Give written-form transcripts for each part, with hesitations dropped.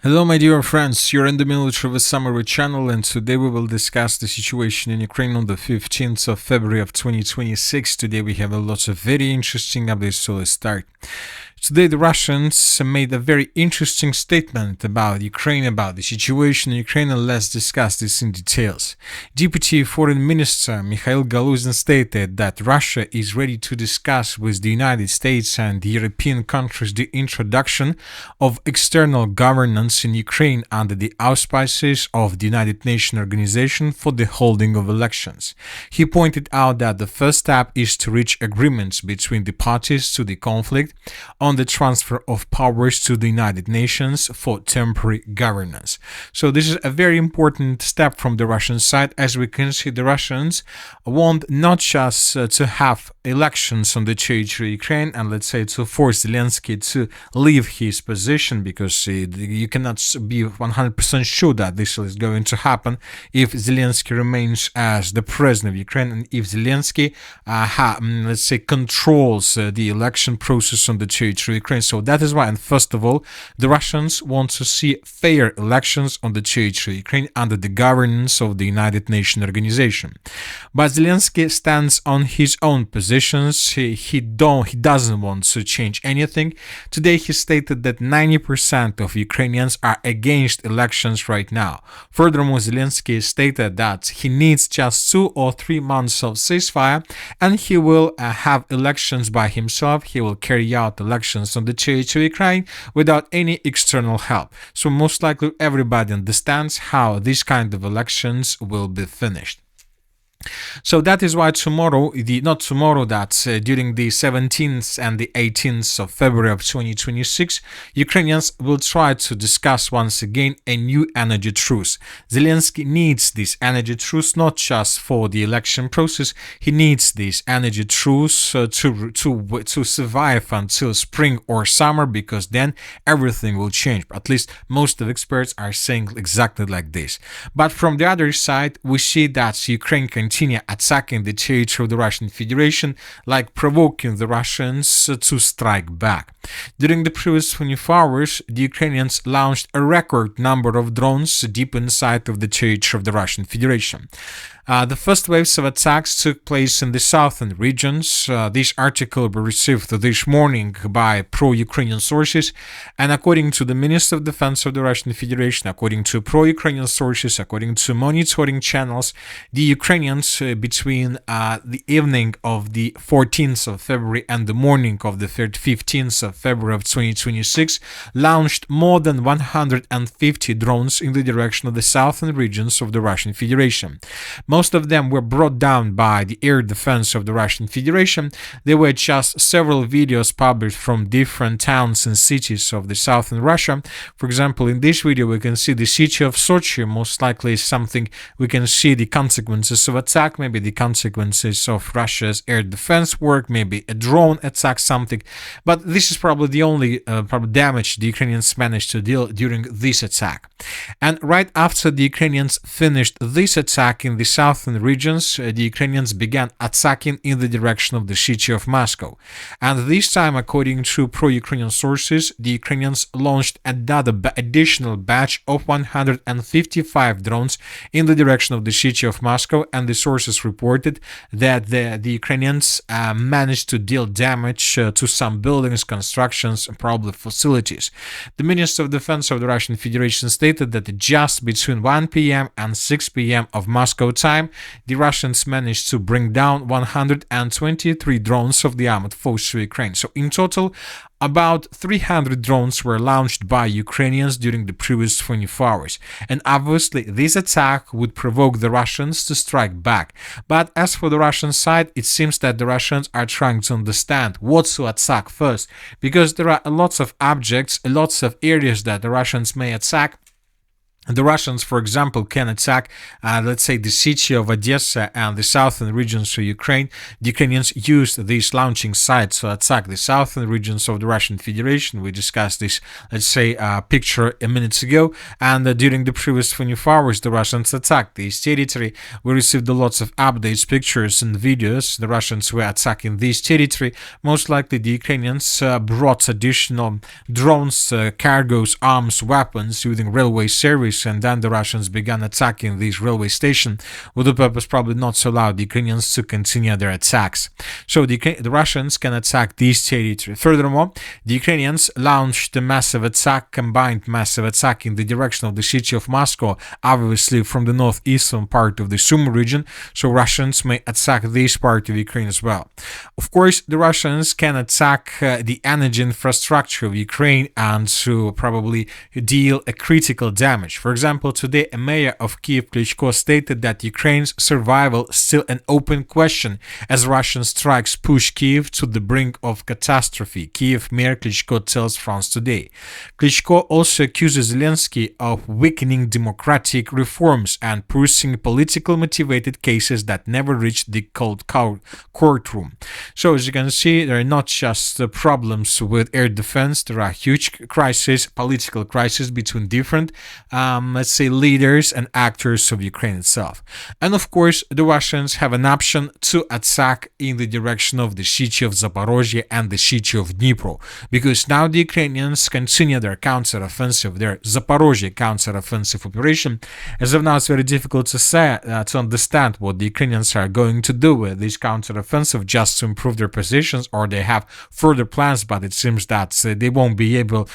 Hello, my dear friends. You're in the military with summary channel, and today we will discuss the situation in Ukraine on the 15th of February of 2026. Today we have a lot of very interesting updates, so let's start. Today, the Russians made a very interesting statement about Ukraine, about the situation in Ukraine, and let's discuss this in details. Deputy Foreign Minister Mikhail Galuzin stated that Russia is ready to discuss with the United States and the European countries the introduction of external governance in Ukraine under the auspices of the United Nations Organization for the holding of elections. He pointed out that the first step is to reach agreements between the parties to the conflict on the transfer of powers to the United Nations for temporary governance. So this is a very important step from the Russian side. As we can see, the Russians want not just to have elections on the territory of Ukraine and let's say to force Zelensky to leave his position, because you cannot be 100% sure that this is going to happen if Zelensky remains as the president of Ukraine and if Zelensky let's say controls the election process on the territory of Ukraine. So that is why, and first of all, the Russians want to see fair elections on the territory of Ukraine under the governance of the United Nations Organization. But Zelensky stands on his own positions. He doesn't want to change anything. Today he stated that 90% of Ukrainians are against elections right now. Furthermore, Zelensky stated that he needs just 2 or 3 months of ceasefire and he will have elections by himself. He will carry out elections on the territory of Ukraine without any external help. So most likely everybody understands how these kind of elections will be finished. So that is why tomorrow, during the 17th and the 18th of February of 2026, Ukrainians will try to discuss once again a new energy truce. Zelensky needs this energy truce not just for the election process, he needs this energy truce to survive until spring or summer, because then everything will change. At least most of experts are saying exactly like this. But from the other side, we see that Ukraine continue attacking the territory of the Russian Federation, like provoking the Russians to strike back. During the previous 24 hours, the Ukrainians launched a record number of drones deep inside of the territory of the Russian Federation. The first waves of attacks took place in the southern regions. This article was received this morning by pro-Ukrainian sources, and according to the Minister of Defense of the Russian Federation, according to pro-Ukrainian sources, according to monitoring channels, the Ukrainians between the evening of the 14th of February and the morning of the 15th of February of 2026 launched more than 150 drones in the direction of the southern regions of the Russian Federation. Most of them were brought down by the air defense of the Russian Federation. There were just several videos published from different towns and cities of the southern Russia. For example, in this video we can see the city of Sochi. Most likely is something we can see the consequences of attack, maybe the consequences of Russia's air defense work, maybe a drone attack, something. But this is probably the only damage the Ukrainians managed to deal during this attack. And right after the Ukrainians finished this attack in the southern regions, the Ukrainians began attacking in the direction of the city of Moscow. And this time, according to pro-Ukrainian sources, the Ukrainians launched another additional batch of 155 drones in the direction of the city of Moscow, and the sources reported that the Ukrainians managed to deal damage to some buildings, constructions, and probably facilities. The Minister of Defense of the Russian Federation stated that just between 1 p.m. and 6 p.m. of Moscow time, the Russians managed to bring down 123 drones of the armored forces of Ukraine. So in total, about 300 drones were launched by Ukrainians during the previous 24 hours. And obviously, this attack would provoke the Russians to strike back. But as for the Russian side, it seems that the Russians are trying to understand what to attack first, because there are lots of objects, lots of areas that the Russians may attack. The Russians, for example, can attack, let's say, the city of Odessa and the southern regions of Ukraine. The Ukrainians used these launching sites to attack the southern regions of the Russian Federation. We discussed this, let's say, picture a minute ago. And during the previous 24 hours, the Russians attacked this territory. We received lots of updates, pictures, and videos. The Russians were attacking this territory. Most likely, the Ukrainians brought additional drones, cargos, arms, weapons using railway service. And then the Russians began attacking this railway station with the purpose probably not to allow the Ukrainians to continue their attacks. So the Russians can attack this territory. Furthermore, the Ukrainians launched a massive attack, combined massive attack in the direction of the city of Moscow, obviously from the northeastern part of the Sumy region, so Russians may attack this part of Ukraine as well. Of course, the Russians can attack the energy infrastructure of Ukraine and to probably deal a critical damage. For example, today a mayor of Kiev, Klitschko, stated that Ukraine's survival is still an open question as Russian strikes push Kiev to the brink of catastrophe. Kiev Mayor Klitschko tells France Today. Klitschko also accuses Zelensky of weakening democratic reforms and pursuing politically motivated cases that never reached the cold courtroom. So as you can see, there are not just problems with air defense, there are huge crises, political crises between different let's say, leaders and actors of Ukraine itself. And of course, the Russians have an option to attack in the direction of the city of Zaporizhzhia and the city of Dnipro, because now the Ukrainians continue their counteroffensive, their Zaporizhzhia counteroffensive operation. As of now, it's very difficult to say, to understand what the Ukrainians are going to do with this counteroffensive just to improve their positions, or they have further plans, but it seems that they won't be able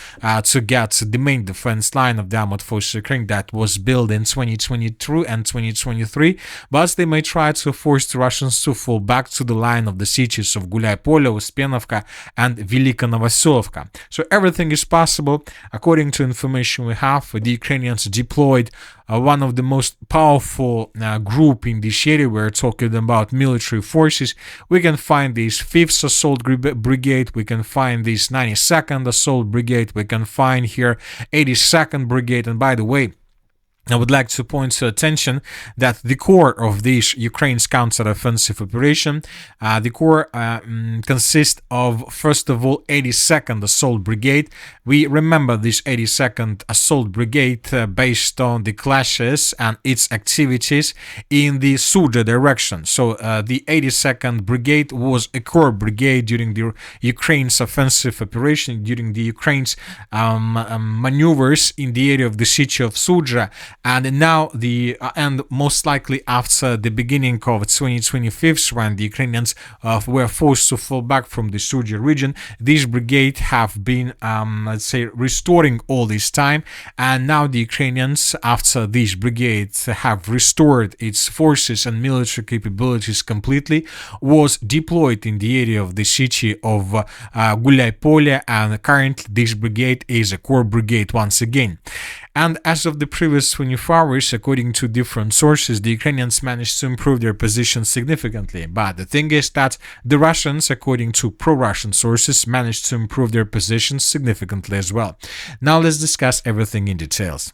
to get the main defense line of the armored forces of Ukraine that was built in 2022 and 2023, but they may try to force the Russians to fall back to the line of the cities of Gulyai-Polye, Uspenovka, and Velika Novosilovka. So everything is possible. According to information we have, the Ukrainians deployed one of the most powerful group in this area. We're talking about military forces. We can find this 5th Assault Brigade, we can find this 92nd Assault Brigade, we can find here 82nd Brigade, and by the way, I would like to point to attention that the core of this Ukraine's counteroffensive operation, the core consists of, first of all, 82nd Assault Brigade. We remember this 82nd Assault Brigade based on the clashes and its activities in the Sudzha direction. So the 82nd Brigade was a core brigade during the Ukraine's offensive operation, during the Ukraine's maneuvers in the area of the city of Sudzha. And now and most likely after the beginning of 2025, when the Ukrainians were forced to fall back from the Sudzha region, this brigade have been, let's say, restoring all this time. And now the Ukrainians, after this brigade have restored its forces and military capabilities completely, was deployed in the area of the city of Gulyai-Polye, and currently this brigade is a core brigade once again. And as of the previous 24 hours, according to different sources, the Ukrainians managed to improve their position significantly. But the thing is that the Russians, according to pro-Russian sources, managed to improve their position significantly as well. Now let's discuss everything in details.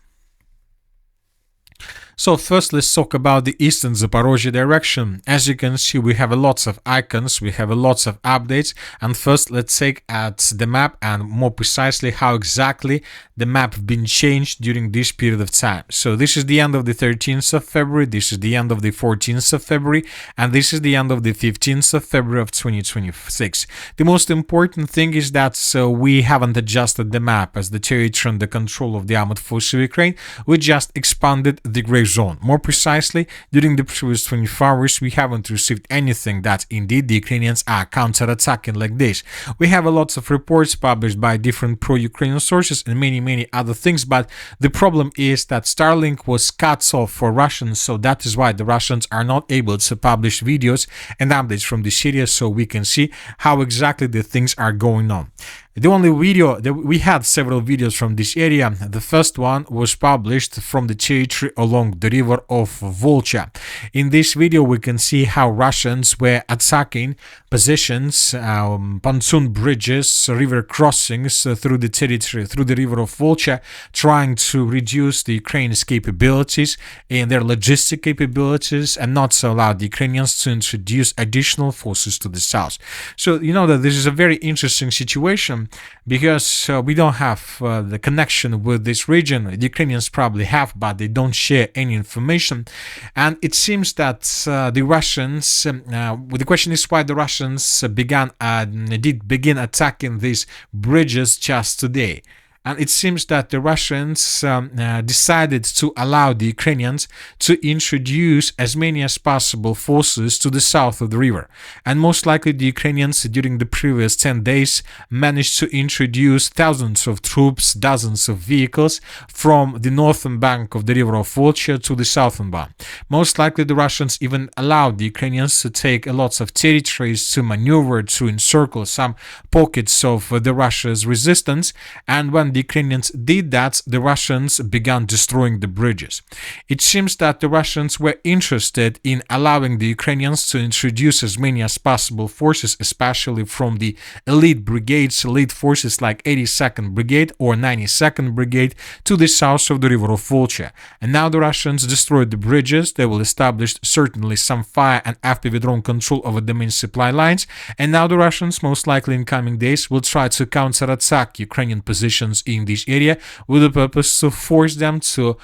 So first, let's talk about the eastern Zaporizhzhia direction. As you can see, we have a lots of icons, we have a lots of updates. And first, let's take at the map and more precisely how exactly the map been changed during this period of time. So this is the end of the 13th of February, this is the end of the 14th of February, and this is the end of the 15th of February of 2026. The most important thing is that we haven't adjusted the map as the territory under control of the armored forces of Ukraine. We just expanded the gray zone. More precisely, during the previous 24 hours, we haven't received anything that indeed the Ukrainians are counterattacking like this. We have a lot of reports published by different pro-Ukrainian sources and many other things, but the problem is that Starlink was cut off for Russians, so that is why the Russians are not able to publish videos and updates from this area so we can see how exactly the things are going on. The only video that we had several videos from this area. The first one was published from the territory along the river of Volcha. In this video, we can see how Russians were attacking positions, pontoon bridges, river crossings through the territory, through the river of Volcha, trying to reduce the Ukraine's capabilities and their logistic capabilities and not to allow the Ukrainians to introduce additional forces to the south. So you know that this is a very interesting situation because we don't have the connection with this region. The Ukrainians probably have, but they don't share any information. And it seems that the Russians, the question is why the Russians did begin attacking these bridges just today. And it seems that the Russians decided to allow the Ukrainians to introduce as many as possible forces to the south of the river. And most likely the Ukrainians during the previous 10 days managed to introduce thousands of troops, dozens of vehicles from the northern bank of the river of Volcha to the southern bank. Most likely the Russians even allowed the Ukrainians to take lots of territories, to maneuver, to encircle some pockets of the Russia's resistance. And when the Ukrainians did that, the Russians began destroying the bridges. It seems that the Russians were interested in allowing the Ukrainians to introduce as many as possible forces, especially from the elite brigades, elite forces like 82nd Brigade or 92nd Brigade to the south of the river of Volcha. And now the Russians destroyed the bridges. They will establish certainly some fire and FPV drone control over the main supply lines. And now the Russians, most likely in coming days, will try to counterattack Ukrainian positions in this area with the purpose to force them to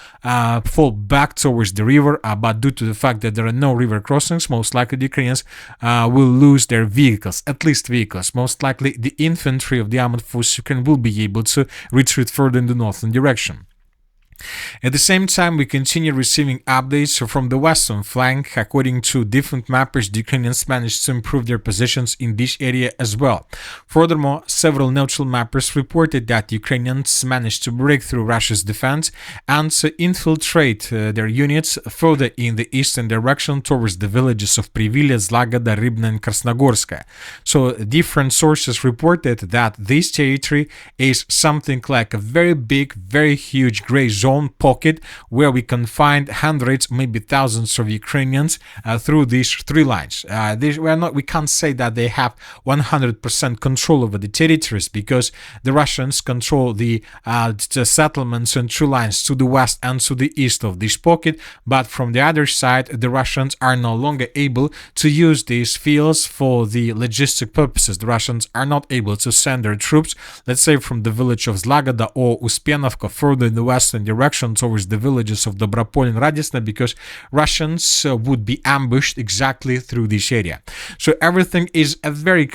fall back towards the river, but due to the fact that there are no river crossings, most likely the Ukrainians will lose their vehicles, at least vehicles. Most likely the infantry of the armored forces will be able to retreat further in the northern direction. At the same time, we continue receiving updates from the western flank. According to different mappers, the Ukrainians managed to improve their positions in this area as well. Furthermore, several neutral mappers reported that the Ukrainians managed to break through Russia's defense and to infiltrate their units further in the eastern direction towards the villages of Privilya, Zlagada, Rybna and Krasnogorskaya. So different sources reported that this territory is something like a very big, very huge gray zone pocket where we can find hundreds, maybe thousands of Ukrainians through these three lines. We can't say that they have 100% control over the territories because the Russians control the settlements and true lines to the west and to the east of this pocket. But from the other side, the Russians are no longer able to use these fields for the logistic purposes. The Russians are not able to send their troops, let's say, from the village of Zlagada or Uspienovka further in the western direction towards the villages of Dobropol and Radisna, because Russians would be ambushed exactly through this area. So everything is a very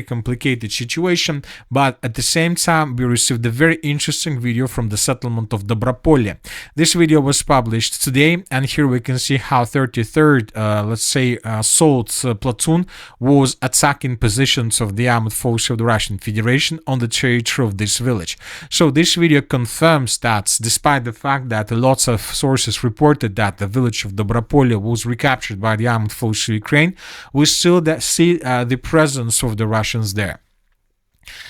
complicated situation, but at the same time we received a very interesting video from the settlement of Dobropolye. This video was published today, and here we can see how 33rd assault platoon was attacking positions of the armed forces of the Russian Federation on the territory of this village. So this video confirms that despite the fact that lots of sources reported that the village of Dobropolye was recaptured by the armed forces of Ukraine, we still see the presence of the Russians there.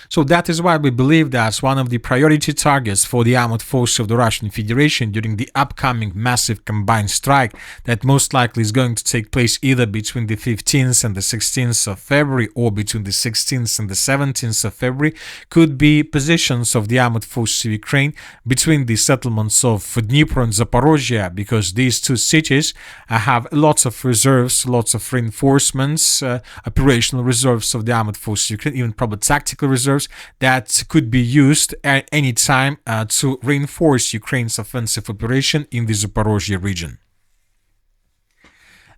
So that is why we believe that one of the priority targets for the armed forces of the Russian Federation during the upcoming massive combined strike that most likely is going to take place either between the 15th and the 16th of February or between the 16th and the 17th of February could be positions of the armed forces of Ukraine between the settlements of Dnipro and Zaporizhzhia, because these two cities have lots of reserves, lots of reinforcements, operational reserves of the armed forces of Ukraine, even probably tactical reserves that could be used at any time to reinforce Ukraine's offensive operation in the Zaporizhzhia region.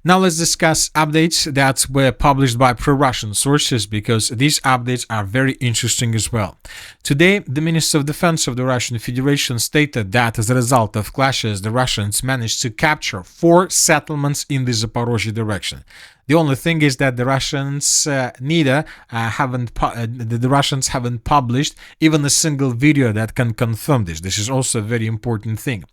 Now let's discuss updates that were published by pro-Russian sources, because these updates are very interesting as well. Today, the Minister of Defense of the Russian Federation stated that as a result of clashes, the Russians managed to capture 4 settlements in the Zaporizhzhia direction. The only thing is that the Russians the Russians haven't published even a single video that can confirm this. This is also a very important thing.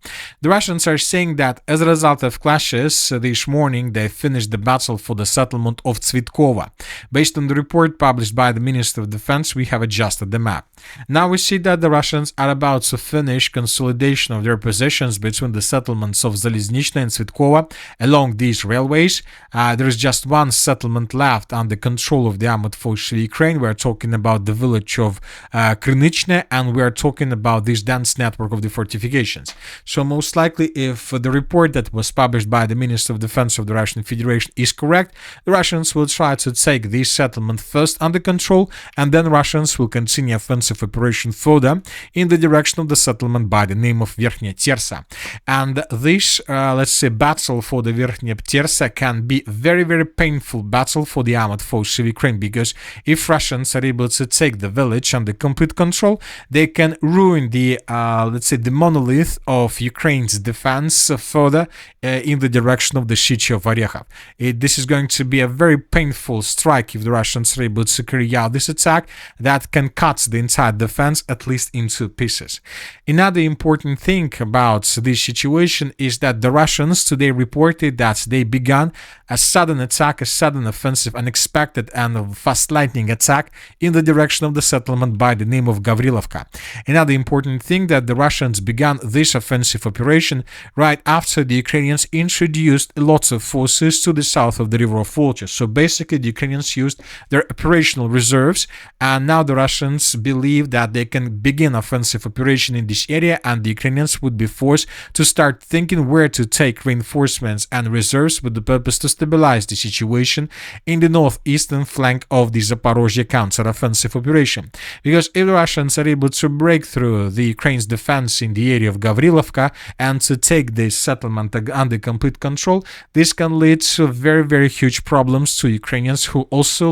The Russians are saying that as a result of clashes this morning, they finished the battle for the settlement of Tsvitkova. Based on the report published by the Minister of Defense, we have adjusted the map. Now we see that the Russians are about to finish consolidation of their positions between the settlements of Zaliznichna and Tsvitkova along these railways. There is just one settlement left under control of the armored forces of Ukraine. We are talking about the village of Krynichne, and we are talking about this dense network of the fortifications. So most likely, if the report that was published by the Minister of Defense of the Russian Federation is correct, the Russians will try to take this settlement first under control, and then Russians will continue offensive operation further in the direction of the settlement by the name of Verkhnya Tersa. And this, let's say, battle for the Verkhnya Tersa can be very, very painful battle for the armored forces of Ukraine, because if Russians are able to take the village under complete control, they can ruin the, let's say, the monolith of Ukraine's defense further in the direction of the city of Orekhov. This is going to be a very painful strike if the Russians are able to carry out this attack that can cut the entire defense at least into pieces. Another important thing about this situation is that the Russians today reported that they began a sudden attack, a sudden offensive, unexpected and fast lightning attack in the direction of the settlement by the name of Gavrilovka. Another important thing that the Russians began this offensive operation right after the Ukrainians introduced lots of forces to the south of the river of Volcha. So basically the Ukrainians used their operational reserves, and now the Russians believe that they can begin offensive operation in this area, and the Ukrainians would be forced to start thinking where to take reinforcements and reserves with the purpose to stabilize the situation in the northeastern flank of the Zaporizhzhia counteroffensive operation. Because if the Russians are able to break through the Ukraine's defense in the area of Gavrilovka and to take this settlement under complete control, this can lead to very, very huge problems to Ukrainians who also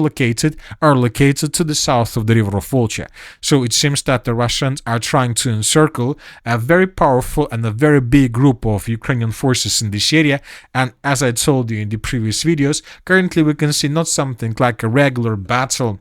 are located to the south of the river of Volcha. So it seems that the Russians are trying to encircle a very powerful and a very big group of Ukrainian forces in this area. And as I told you in the previous videos, currently we can see not something like a regular battle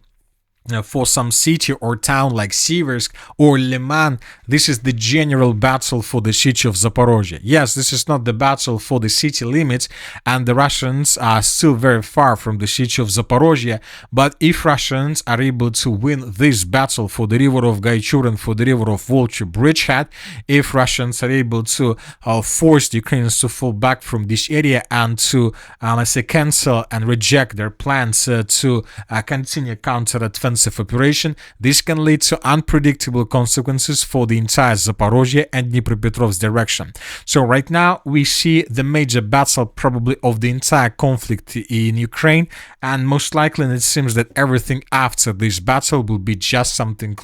for some city or town like Siversk or Liman. This is the general battle for the city of Zaporizhzhia. Yes, this is not the battle for the city limits, and the Russians are still very far from the city of Zaporizhzhia. But if Russians are able to win this battle for the river of Gaichur and for the river of Volcha bridgehead, if Russians are able to force the Ukrainians to fall back from this area and to, let's say, cancel and reject their plans to continue counter-offensive operation, this can lead to unpredictable consequences for the entire Zaporizhzhia and Dnipropetrovsk direction. So right now we see the major battle probably of the entire conflict in Ukraine, and most likely it seems that everything after this battle will be just something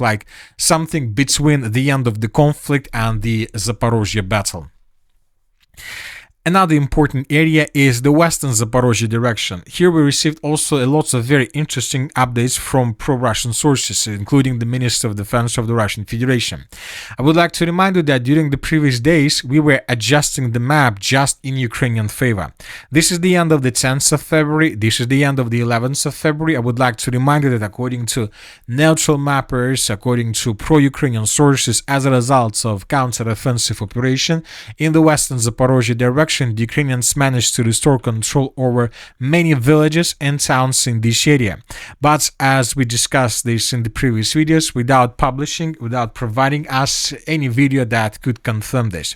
between the end of the conflict and the Zaporizhzhia battle. Another important area is the western Zaporizhzhia direction. Here we received also a lot of very interesting updates from pro-Russian sources, including the Minister of Defense of the Russian Federation. I would like to remind you that during the previous days we were adjusting the map just in Ukrainian favor. This is the end of the 10th of February, this is the end of the 11th of February. I would like to remind you that according to neutral mappers, according to pro-Ukrainian sources, as a result of counter-offensive operation in the western Zaporizhzhia direction, the Ukrainians managed to restore control over many villages and towns in this area. But as we discussed this in the previous videos, without providing us any video that could confirm this.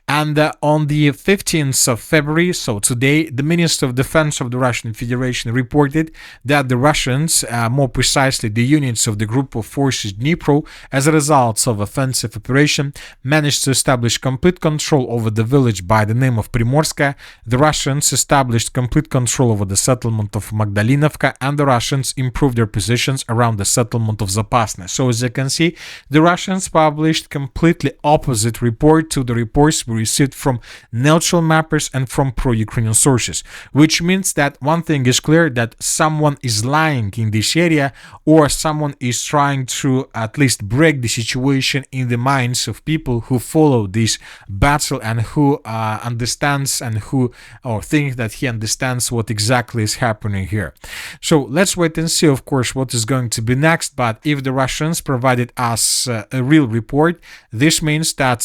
And on the 15th of February, so today, the Minister of Defense of the Russian Federation reported that the Russians, more precisely the units of the group of forces Dnipro, as a result of offensive operation, managed to establish complete control over the village by the name of Primorska. The Russians established complete control over the settlement of Magdalinovka, and the Russians improved their positions around the settlement of Zapasne. So as you can see, the Russians published completely opposite report to the reports we received from neutral mappers and from pro-Ukrainian sources, which means that one thing is clear, that someone is lying in this area, or someone is trying to at least break the situation in the minds of people who follow this battle and who understand understands and who or thinks that he understands what exactly is happening here. So let's wait and see, of course, what is going to be next. But if the Russians provided us a real report, this means that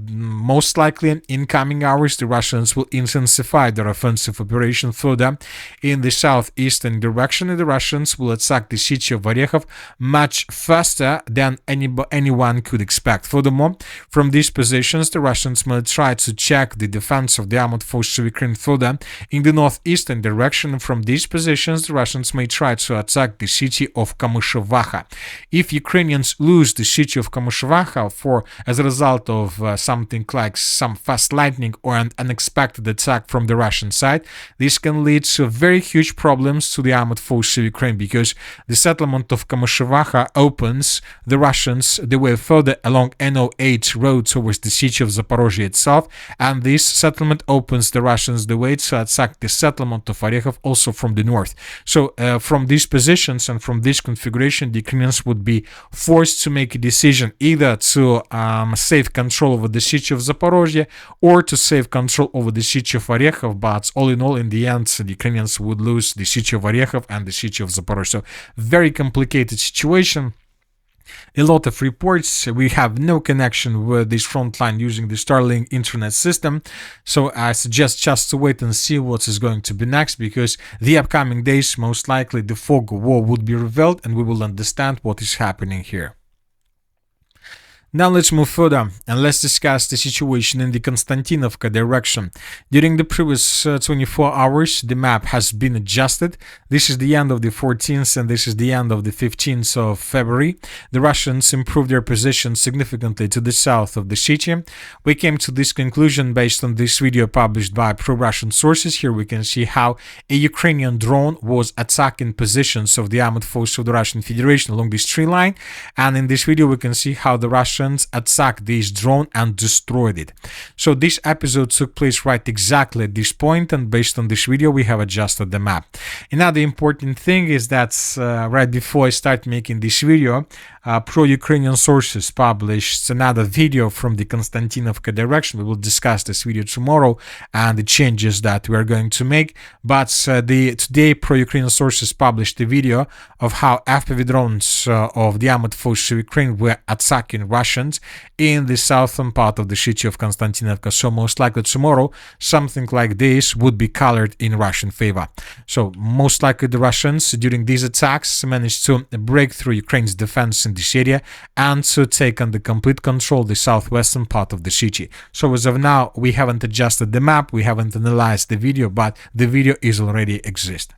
most likely in coming hours the Russians will intensify their offensive operation further in the southeastern direction, and the Russians will attack the city of Orekhov much faster than anyone could expect. Furthermore, from these positions, the Russians will try to check the defense of the armored forces of Ukraine further in the northeastern direction. From these positions, the Russians may try to attack the city of Kamyshevacha. If Ukrainians lose the city of Kamyshevacha as a result of something like some fast lightning or an unexpected attack from the Russian side, this can lead to very huge problems to the armored forces of Ukraine, because the settlement of Kamyshevacha opens the Russians the way further along N08 road towards the city of Zaporizhzhia itself, and this settlement opens the Russians the way to attack the settlement of Orekhov also from the north. So from these positions and from this configuration, the Ukrainians would be forced to make a decision either to save control over the city of Zaporizhzhia or to save control over the city of Orekhov. But all in all, in the end, the Ukrainians would lose the city of Orekhov and the city of Zaporizhzhia. So very complicated situation. A lot of reports. We have no connection with this Frontline using the Starlink internet system, so I suggest just to wait and see what is going to be next, because the upcoming days most likely the fog of war would be revealed and we will understand what is happening here. Now let's move further and let's discuss the situation in the Kostyantynivka direction. During the previous 24 hours, the map has been adjusted. This is the end of the 14th and this is the end of the 15th of February. The Russians improved their position significantly to the south of the city. We came to this conclusion based on this video published by pro-Russian sources. Here we can see how a Ukrainian drone was attacking positions of the armored forces of the Russian Federation along this tree line. And in this video we can see how the Russians attacked this drone and destroyed it. So this episode took place right exactly at this point, and based on this video we have adjusted the map. Another important thing is that right before I start making this video, pro-Ukrainian sources published another video from the Kostyantynivka direction. We will discuss this video tomorrow and the changes that we are going to make. But today pro-Ukrainian sources published a video of how FPV drones of the armored forces of Ukraine were attacking Russians in the southern part of the city of Kostyantynivka. So most likely tomorrow something like this would be colored in Russian favor. So most likely the Russians during these attacks managed to break through Ukraine's defense in this area and to take under complete control the southwestern part of the city. So as of now we haven't adjusted the map, we haven't analyzed the video, but the video is already exist.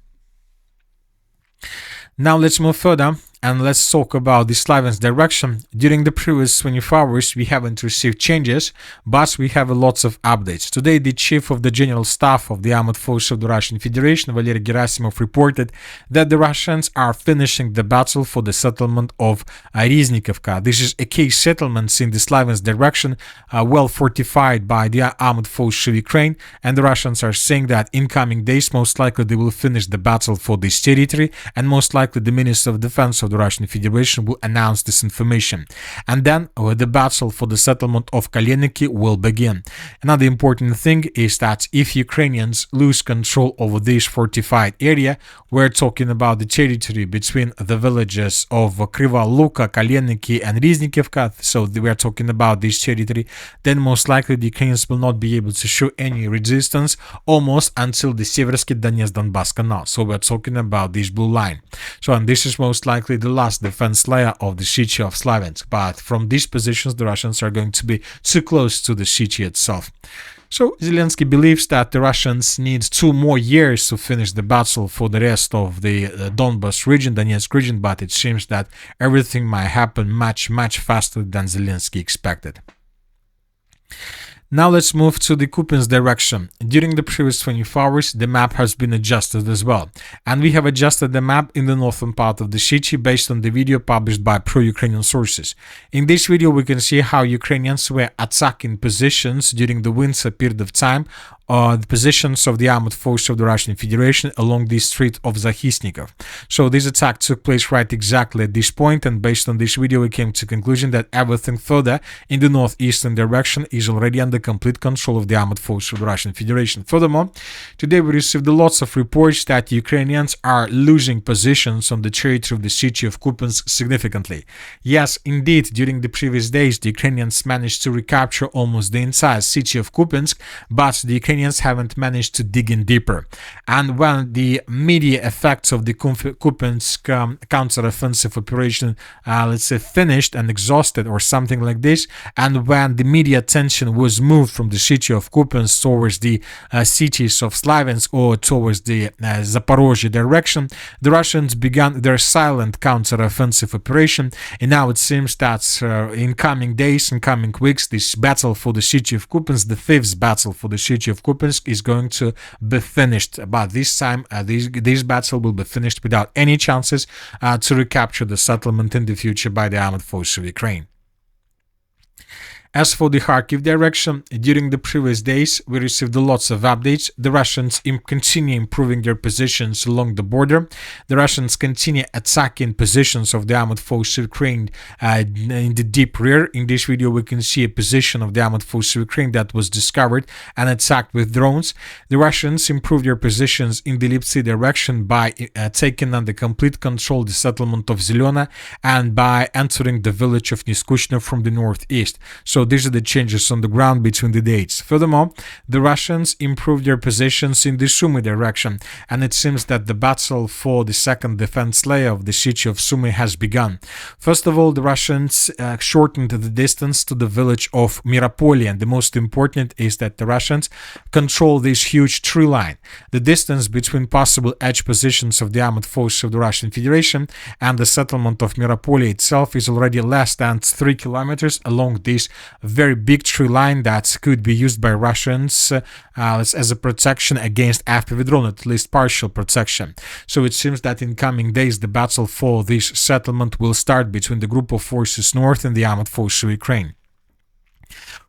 Now let's move further and let's talk about the Sloviansk direction. During the previous 24 hours, we haven't received changes, but we have lots of updates. Today, the chief of the general staff of the armored forces of the Russian Federation, Valery Gerasimov, reported that the Russians are finishing the battle for the settlement of Riznikovka. This is a key settlement in the Sloviansk direction, well fortified by the armored forces of Ukraine, and the Russians are saying that in coming days, most likely they will finish the battle for this territory, and most likely the Minister of Defense of the Russian Federation will announce this information. And then the battle for the settlement of Kaleniki will begin. Another important thing is that if Ukrainians lose control over this fortified area, we're talking about the territory between the villages of Kriva Luka, Kaleniki and Riznikovka, so we're talking about this territory, then most likely the Ukrainians will not be able to show any resistance almost until the Seversky Donetsk-Donbass canal. So we're talking about this blue line. So and this is most likely the last defense layer of the city of Sloviansk, but from these positions the Russians are going to be too close to the city itself. So Zelensky believes that the Russians need 2 more years to finish the battle for the rest of the Donbass region, Donetsk region, but it seems that everything might happen much faster than Zelensky expected. Now let's move to the Kupiansk direction. During the previous 24 hours, the map has been adjusted as well. And we have adjusted the map in the northern part of the city based on the video published by pro-Ukrainian sources. In this video, we can see how Ukrainians were attacking positions during the winter period of time the positions of the armed forces of the Russian Federation along the street of Zahisnikov. So this attack took place right exactly at this point, and based on this video we came to the conclusion that everything further in the northeastern direction is already under complete control of the armed forces of the Russian Federation. Furthermore, today we received lots of reports that Ukrainians are losing positions on the territory of the city of Kupiansk significantly. Yes, indeed, during the previous days the Ukrainians managed to recapture almost the entire city of Kupiansk, but the Ukrainians haven't managed to dig in deeper. And when the media effects of the Kupiansk counteroffensive operation, let's say, finished and exhausted or something like this, and when the media attention was moved from the city of Kupiansk towards the cities of Sloviansk or towards the Zaporizhzhia direction, the Russians began their silent counteroffensive operation, and now it seems that in coming days, in coming weeks, this battle for the city of Kupiansk, the fifth battle for the city of Kupiansk, is going to be finished. But this time, this battle will be finished without any chances to recapture the settlement in the future by the armed forces of Ukraine. As for the Kharkiv direction, during the previous days we received lots of updates. The Russians continue improving their positions along the border. The Russians continue attacking positions of the armed forces of Ukraine in the deep rear. In this video we can see a position of the armed forces of Ukraine that was discovered and attacked with drones. The Russians improved their positions in the Lipsy direction by taking under complete control the settlement of Zelena and by entering the village of Niskushno from the northeast. So these are the changes on the ground between the dates. Furthermore, the Russians improved their positions in the Sumy direction, and it seems that the battle for the second defense layer of the city of Sumy has begun. First of all, the Russians shortened the distance to the village of Miropolye, and the most important is that the Russians control this huge tree line. The distance between possible edge positions of the armed forces of the Russian Federation and the settlement of Miropolye itself is already less than 3 kilometers along this very big tree line that could be used by Russians as a protection against FPV drone, at least partial protection. So it seems that in coming days the battle for this settlement will start between the group of forces north and the armed forces of Ukraine.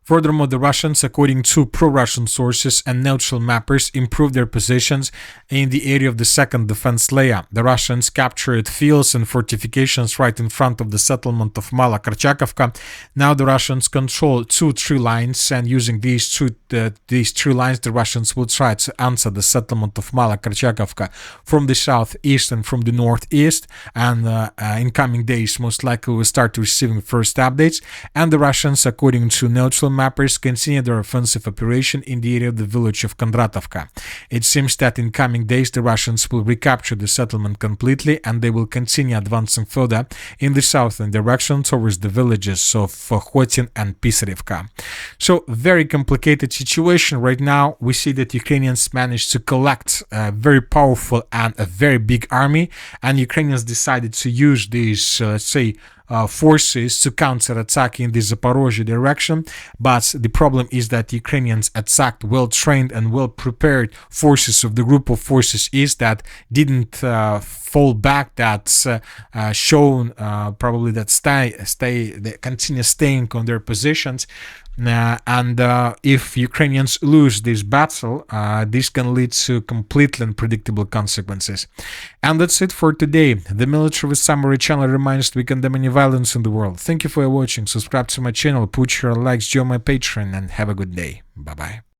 Furthermore, the Russians, according to pro-Russian sources and neutral mappers, improved their positions in the area of the second defense layer. The Russians captured fields and fortifications right in front of the settlement of Mala Karchakovka. Now the Russians control 2 tree lines, and using these tree lines, the Russians will try to answer the settlement of Mala Karchakovka from the southeast and from the northeast. And in coming days, most likely we'll start receiving first updates. And the Russians, according to neutral mappers, continue their offensive operation in the area of the village of Kondratovka. It seems that in coming days the Russians will recapture the settlement completely, and they will continue advancing further in the southern direction towards the villages of Khotin and Pisarevka. So, very complicated situation right now. We see that Ukrainians managed to collect a very powerful and a very big army, and Ukrainians decided to use these, let's say, forces to counterattack in the Zaporizhzhia direction, but the problem is that Ukrainians attacked well-trained and well-prepared forces of the group of forces East that didn't fall back, that's shown probably that they continue staying on their positions. And if Ukrainians lose this battle, this can lead to completely unpredictable consequences. And that's it for today. The Military Summary channel reminds that we condemn any violence in the world. Thank you for watching. Subscribe to my channel, put your likes, join my Patreon, and have a good day. Bye-bye.